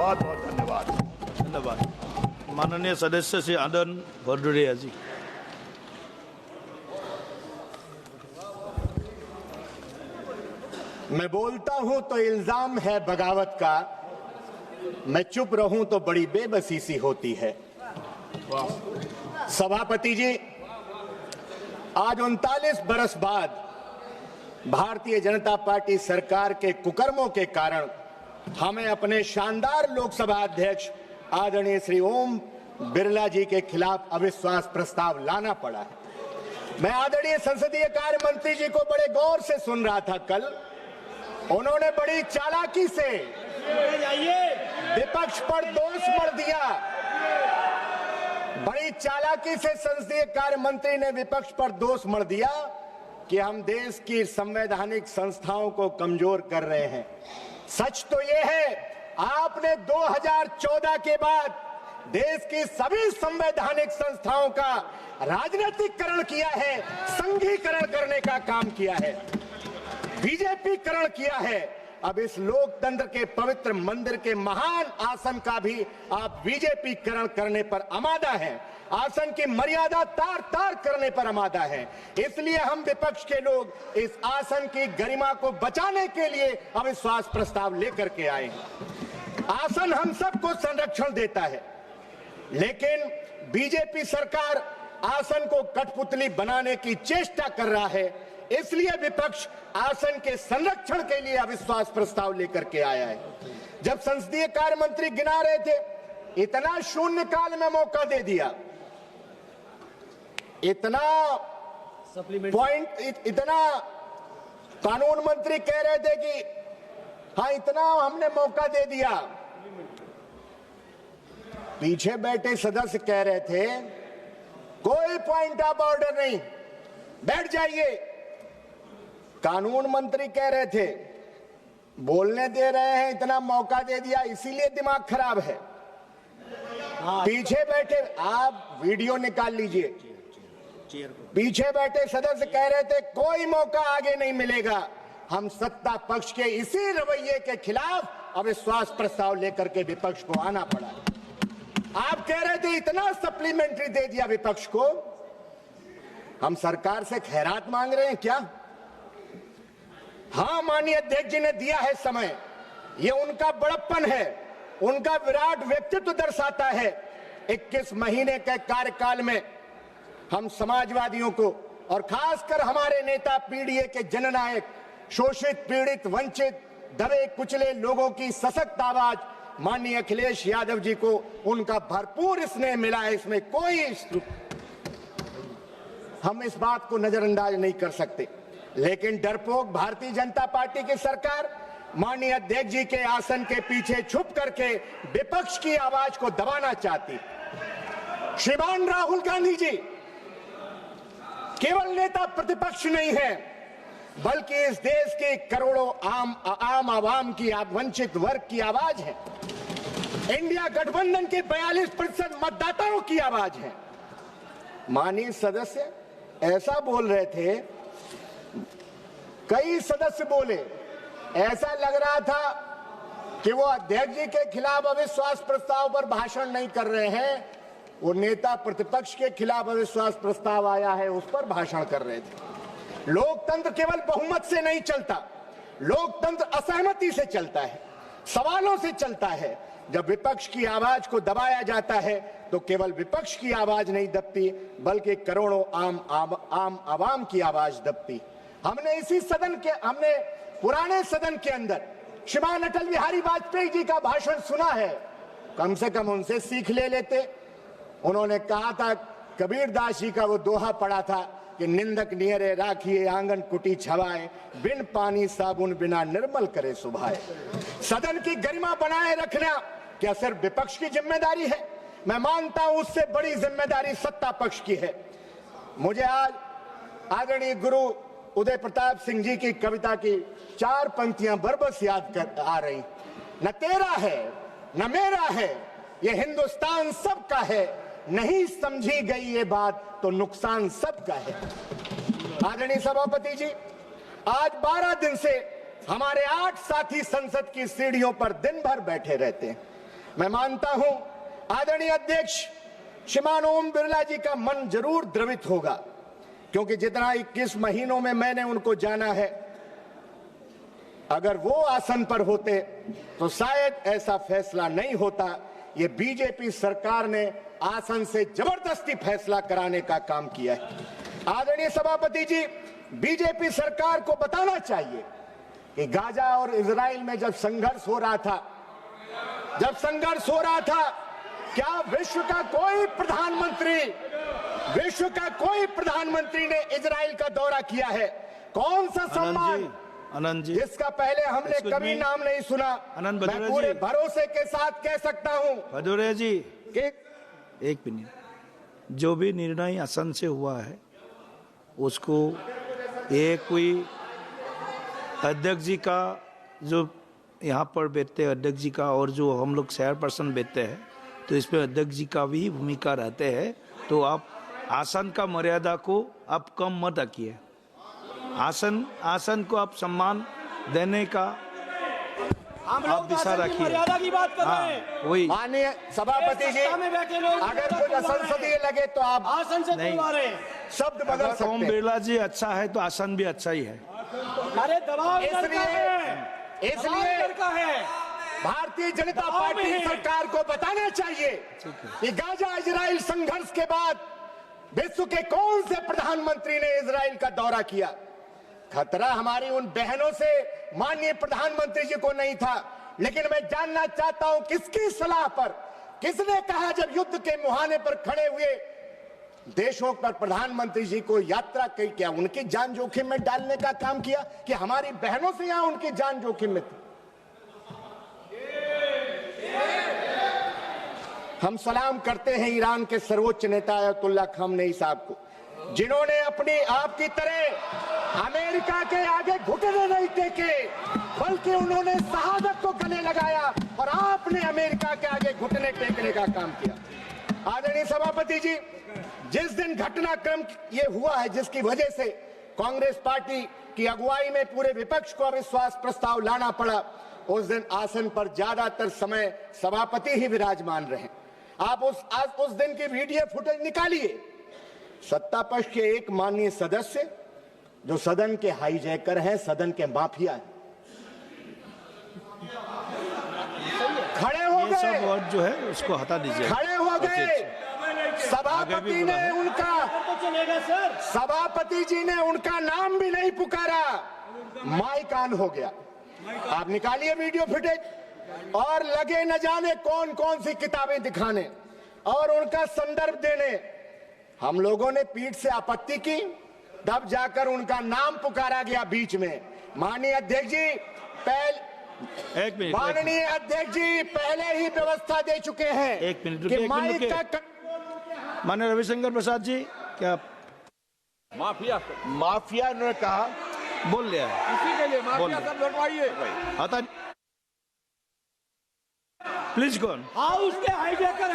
बहुत बहुत धन्यवाद। धन्यवाद। माननीय सदस्य श्री आनंद भदौरिया जी। मैं बोलता हूं तो इल्जाम है बगावत का, मैं चुप रहूं तो बड़ी बेबसी सी होती है। सभापति जी, आज 39 बरस बाद भारतीय जनता पार्टी सरकार के कुकर्मों के कारण हमें अपने शानदार लोकसभा अध्यक्ष आदरणीय श्री ओम बिरला जी के खिलाफ अविश्वास प्रस्ताव लाना पड़ा है। मैं आदरणीय संसदीय कार्य मंत्री जी को बड़े गौर से सुन रहा था कल। उन्होंने बड़ी चालाकी से विपक्ष पर दोष मढ़ दिया। बड़ी चालाकी से संसदीय कार्य मंत्री ने विपक्ष पर दोष मढ़ दिया कि हम देश की संवैधानिक संस्थाओं को कमजोर कर रहे हैं। सच तो यह है, आपने 2014 के बाद देश की सभी संवैधानिक संस्थाओं का राजनीतिकरण किया है, संघीकरण करने का काम किया है, बीजेपीकरण किया है। अब इस लोकतंत्र के पवित्र मंदिर के महान आसन का भी आप बीजेपीकरण करने पर आमादा हैं, आसन की मर्यादा तार तार करने पर आमादा हैं। इसलिए हम विपक्ष के लोग इस आसन की गरिमा को बचाने के लिए अविश्वास प्रस्ताव लेकर के आए हैं। आसन हम सबको संरक्षण देता है, लेकिन बीजेपी सरकार आसन को कठपुतली बनाने की चेष्टा कर रहा है। इसलिए विपक्ष आसन के संरक्षण के लिए अविश्वास प्रस्ताव लेकर के आया है। जब संसदीय कार्य मंत्री गिना रहे थे, इतना शून्य काल में मौका दे दिया, इतना पॉइंट, इतना कानून मंत्री कह रहे थे कि हाँ इतना हमने मौका दे दिया। पीछे बैठे सदस्य कह रहे थे कोई पॉइंट ऑफ ऑर्डर नहीं, बैठ जाइए। कानून मंत्री कह रहे थे बोलने दे रहे हैं, इतना मौका दे दिया इसीलिए दिमाग खराब है। पीछे बैठे, आप वीडियो निकाल लीजिए, पीछे बैठे सदस्य कह रहे थे कोई मौका आगे नहीं मिलेगा। हम सत्ता पक्ष के इसी रवैये के खिलाफ अविश्वास प्रस्ताव लेकर के विपक्ष को आना पड़ा। आप कह रहे थे इतना सप्लीमेंट्री दे दिया विपक्ष को, हम सरकार से खैरात मांग रहे हैं क्या? हाँ, माननीय अध्यक्ष जी ने दिया है समय, ये उनका बड़प्पन है, उनका विराट व्यक्तित्व दर्शाता है। 21 महीने के कार्यकाल में हम समाजवादियों को और खासकर हमारे नेता पीडीए के जननायक, शोषित, पीड़ित, वंचित, दबे कुचले लोगों की सशक्त आवाज माननीय अखिलेश यादव जी को उनका भरपूर स्नेह मिला है। इसमें कोई हम इस बात को नजरअंदाज नहीं कर सकते। लेकिन डरपोक भारतीय जनता पार्टी की सरकार माननीय अध्यक्ष जी के आसन के पीछे छुप करके विपक्ष की आवाज को दबाना चाहती। श्रीमान राहुल गांधी जी केवल नेता प्रतिपक्ष नहीं है, बल्कि इस देश के करोड़ों आम आवाम की, वंचित वर्ग की आवाज है। इंडिया गठबंधन के 42% मतदाताओं की आवाज है। माननीय सदस्य ऐसा बोल रहे थे, कई सदस्य बोले, ऐसा लग रहा था कि वो अध्यक्ष जी के खिलाफ अविश्वास प्रस्ताव पर भाषण नहीं कर रहे हैं, वो नेता प्रतिपक्ष के खिलाफ अविश्वास प्रस्ताव आया है उस पर भाषण कर रहे थे। लोकतंत्र केवल बहुमत से नहीं चलता, लोकतंत्र असहमति से चलता है, सवालों से चलता है। जब विपक्ष की आवाज को दबाया जाता है तो केवल विपक्ष की आवाज नहीं दबती, बल्कि करोड़ों आम आवाम की आवाज दबती। हमने इसी सदन के, हमने पुराने सदन के अंदर श्रीमान अटल बिहारी वाजपेयी जी का भाषण सुना है, कम से कम उनसे सीख ले लेते। उन्होंने कहा था, कबीर दास जी का वो दोहा पढ़ा था कि निंदक नियरे राखिए आंगन कुटी छवाए, बिन पानी साबुन बिना निर्मल करे सुभाए। सदन की गरिमा बनाए रखना क्या सिर्फ विपक्ष की जिम्मेदारी है? मैं मानता हूं उससे बड़ी जिम्मेदारी सत्ता पक्ष की है। मुझे आज आदरणीय गुरु उदय प्रताप सिंह जी की कविता की 4 पंक्तियां बरबस याद कर आ रही। न तेरा है न मेरा है, ये हिंदुस्तान सबका है, नहीं समझी गई ये बात तो नुकसान सबका है। आदरणीय सभापति जी, आज 12 दिन से हमारे 8 साथी संसद की सीढ़ियों पर दिन भर बैठे रहते हैं। मैं मानता हूं आदरणीय अध्यक्ष श्रीमान ओम बिरला जी का मन जरूर द्रवित होगा, क्योंकि जितना 21 महीनों में मैंने उनको जाना है, अगर वो आसन पर होते तो शायद ऐसा फैसला नहीं होता। ये बीजेपी सरकार ने आसन से जबरदस्ती फैसला कराने का काम किया है। आदरणीय सभापति जी, बीजेपी सरकार को बताना चाहिए कि गाजा और इजराइल में जब संघर्ष हो रहा था, क्या विश्व का कोई प्रधानमंत्री ने इजराइल का दौरा किया है? कौन सा सम्मान आनंद जी, जिसका पहले हमने कभी नाम नहीं सुना? मैं पूरे भरोसे के साथ कह सकता हूं भदौरिया जी कि एक मिनट, जो भी निर्णय आसन से हुआ है उसको ये कोई अध्यक्ष जी का, जो यहाँ पर बैठते हैं अध्यक्ष जी का, और जो हम लोग शेयर पर्सन बैठते हैं, तो इसमें अध्यक्ष जी का भी भूमिका रहते हैं। तो आप आसन का मर्यादा को आप कम मत रखिए। आसन को आप सम्मान देने का आप दिशा रखिए। मर्यादा की बात कर रहे हैं। वही माननीय सभापति जी, अगर कुछ असंसदीय लगे तो आप आसन से बुलवा रहे हैं। शब्द बदल सकते ओम हैं। बिरला जी अच्छा है तो आसन भी अच्छा ही है। अरे दबाव इसलिए का है। भारतीय जनता पार्टी सरकार को बताना चाहिए कि गाजा इजराइल संघर्ष के बाद विश्व के कौन से प्रधानमंत्री ने इजराइल का दौरा किया। खतरा हमारी उन बहनों से माननीय प्रधानमंत्री जी को नहीं था, लेकिन मैं जानना चाहता हूं किसकी सलाह पर, किसने कहा जब युद्ध के मुहाने पर खड़े हुए देशों पर प्रधानमंत्री जी को यात्रा की, क्या उनकी जान जोखिम में डालने का काम किया कि हमारी बहनों से यहां उनकी जान जोखिम में थी? हम सलाम करते हैं ईरान के सर्वोच्च नेता अयतुल्ला खामनेई साहब को, जिन्होंने अपनी आपकी तरह अमेरिका के आगे घुटने नहीं टेके, बल्कि उन्होंने शहादत को गले लगाया और आपने अमेरिका के आगे घुटने टेकने का काम किया। आदरणीय सभापति जी, जिस दिन घटनाक्रम ये हुआ है जिसकी वजह से कांग्रेस पार्टी की अगुवाई में पूरे विपक्ष को अविश्वास प्रस्ताव लाना पड़ा, उस दिन आसन पर ज्यादातर समय सभापति ही विराजमान रहे। आप उस दिन की वीडियो फुटेज निकालिए। सत्ता पक्ष के एक माननीय सदस्य जो सदन के हाईजैकर हैं, सदन के माफिया हैं, खड़े हो ये सब गए, वर्ड जो है उसको हटा दीजिए। खड़े हो गए। सभापति जी ने उनका नाम भी नहीं पुकारा, माइक ऑन हो गया। आप निकालिए वीडियो फुटेज और लगे न जाने कौन कौन सी किताबें दिखाने और उनका संदर्भ देने। हम लोगों ने पीठ से आपत्ति की, तब जाकर उनका नाम पुकारा गया बीच में। माननीय अध्यक्ष जी माननीय अध्यक्ष जी पहले ही व्यवस्था दे चुके हैं। एक मिनट कि माइक का माननीय रविशंकर प्रसाद जी, क्या माफिया ने कहा, बोल लिया है? इसी के लिए माफिया सब लौटवाइए। हटा प्लीज कौन हाउस के हाईजैकर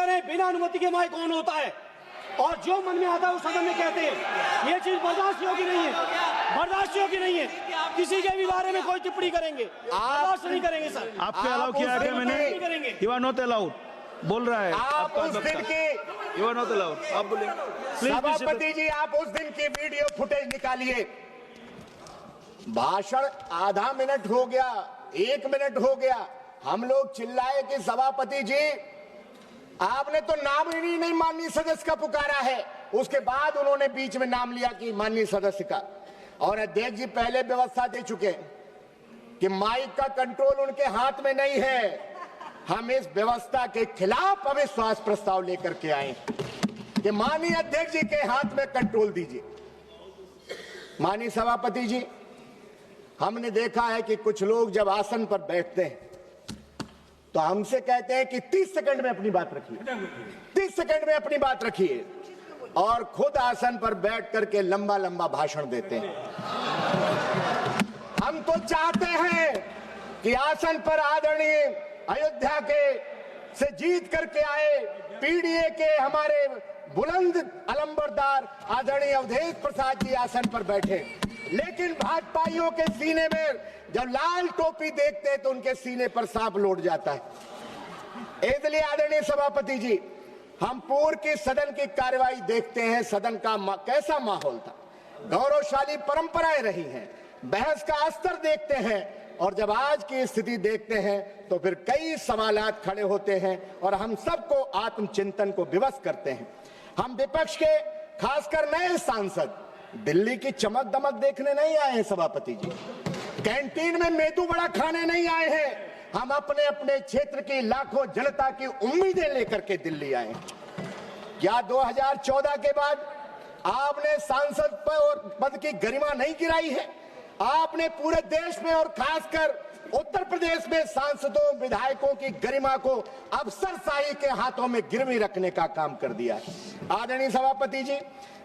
हैं, बिना अनुमति के माइक ऑन होता है और जो मन में आता है उस सदन में कहते हैं। ये चीज बर्दाश्त योग्य नहीं है। किसी के भी बारे में कोई टिप्पणी करेंगे, बर्दाश्त नहीं करेंगे सर। आपके अलाउ किया है मैंने? यू आर नॉट अलाउड बोल रहा है। आप उस दिन की यू आर नॉट अलाउड, आप बोले सभापति जी, आप उस दिन की वीडियो फुटेज निकालिए। भाषण आधा मिनट हो गया, 1 मिनट हो गया, हम लोग चिल्लाए कि सभापति जी आपने तो नाम ही नहीं माननीय सदस्य का पुकारा है। उसके बाद उन्होंने बीच में नाम लिया कि माननीय सदस्य का, और अध्यक्ष जी पहले व्यवस्था दे चुके हैं कि माइक का कंट्रोल उनके हाथ में नहीं है। हम इस व्यवस्था के खिलाफ अविश्वास प्रस्ताव लेकर के आए कि माननीय अध्यक्ष जी के हाथ में कंट्रोल दीजिए। माननीय सभापति जी, हमने देखा है कि कुछ लोग जब आसन पर बैठते हैं तो हमसे कहते हैं कि 30 सेकंड में अपनी बात रखिए, 30 सेकंड में अपनी बात रखिए, और खुद आसन पर बैठ करके लंबा लंबा भाषण देते हैं। हम तो चाहते हैं कि आसन पर आदरणीय अयोध्या के से जीत करके आए पीडीए के हमारे बुलंद अलंबरदार आदरणीय अवधेश प्रसाद जी आसन पर बैठे, लेकिन भाजपाइयों के सीने में जब लाल टोपी देखते हैं तो उनके सीने पर सांप लौट जाता है। इसलिए आदरणीय सभापति जी, हम पूर्व की सदन की कार्यवाही देखते हैं, सदन का कैसा माहौल था, गौरवशाली परंपराएं रही हैं, बहस का स्तर देखते हैं, और जब आज की स्थिति देखते हैं तो फिर कई सवालात खड़े होते हैं और हम सबको आत्मचिंतन को विवश करते हैं। हम विपक्ष के खासकर नए सांसद दिल्ली की चमक दमक देखने नहीं आए हैं सभापति जी, कैंटीन में मेदू वड़ा खाने नहीं आए हैं, हम अपने अपने क्षेत्र की लाखों जनता की उम्मीदें लेकर के दिल्ली आए। क्या 2014 के बाद आपने सांसद पद की गरिमा नहीं गिराई है? आपने पूरे देश में और खासकर उत्तर प्रदेश में सांसदों विधायकों की गरिमा को अफसरशाही के हाथों में गिरवी रखने का काम कर दिया है। आदरणीय सभापति जी,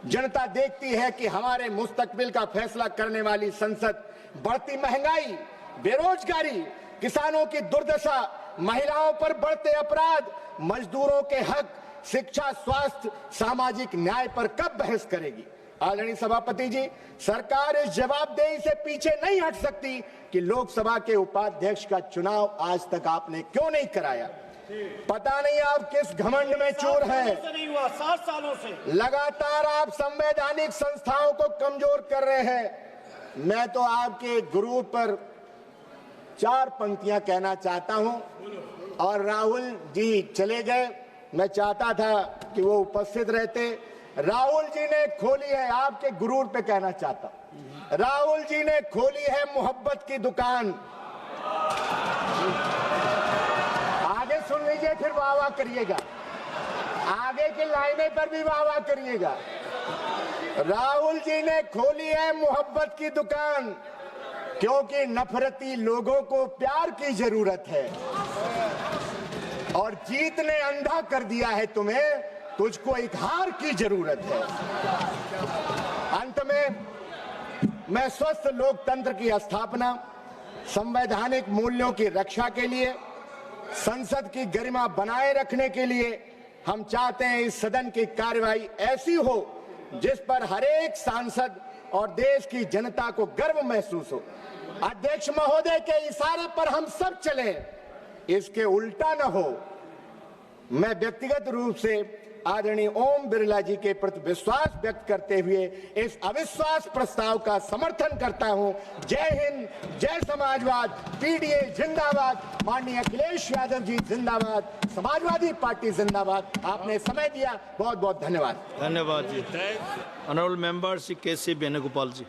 जनता देखती है कि हमारे मुस्तकबिल का फैसला करने वाली संसद बढ़ती महंगाई, बेरोजगारी, किसानों की दुर्दशा, महिलाओं पर बढ़ते अपराध, मजदूरों के हक, शिक्षा, स्वास्थ्य, सामाजिक न्याय पर कब बहस करेगी? आदरणीय सभापति जी, सरकार इस जवाबदेही से पीछे नहीं हट सकती कि लोकसभा के उपाध्यक्ष का चुनाव आज तक आपने क्यों नहीं कराया। पता नहीं आप किस घमंड में चूर हैं। 7 सालों से लगातार आप संवैधानिक संस्थाओं को कमजोर कर रहे हैं। मैं तो आपके गुरूर पर 4 पंक्तियां कहना चाहता हूं, और राहुल जी चले गए, मैं चाहता था कि वो उपस्थित रहते। राहुल जी ने खोली है, आपके गुरूर पे कहना चाहता हूं, राहुल जी ने खोली है मोहब्बत की दुकान। आगे सुन लीजिए, फिर वाह वाह करिएगा, आगे की लाइनें पर भी वाह वाह करिएगा। राहुल जी ने खोली है मोहब्बत की दुकान, क्योंकि नफरती लोगों को प्यार की जरूरत है, और जीत ने अंधा कर दिया है तुम्हें, तुझको एक हार की जरूरत है। अंत में मैं स्वस्थ लोकतंत्र की स्थापना, संवैधानिक मूल्यों की रक्षा के लिए, संसद की गरिमा बनाए रखने के लिए हम चाहते हैं इस सदन की कार्यवाही ऐसी हो जिस पर हर एक सांसद और देश की जनता को गर्व महसूस हो। अध्यक्ष महोदय के इशारे पर हम सब चलें, इसके उल्टा न हो। मैं व्यक्तिगत रूप से आदरणीय ओम बिरला जी के प्रति विश्वास व्यक्त करते हुए इस अविश्वास प्रस्ताव का समर्थन करता हूं। जय हिंद, जय समाजवाद, पीडीए जिंदाबाद, माननीय अखिलेश यादव जी जिंदाबाद, समाजवादी पार्टी जिंदाबाद। आपने समय दिया, बहुत बहुत धन्यवाद। धन्यवाद जी। ऑनरेबल मेंबर श्री के सी वेणुगोपाल जी।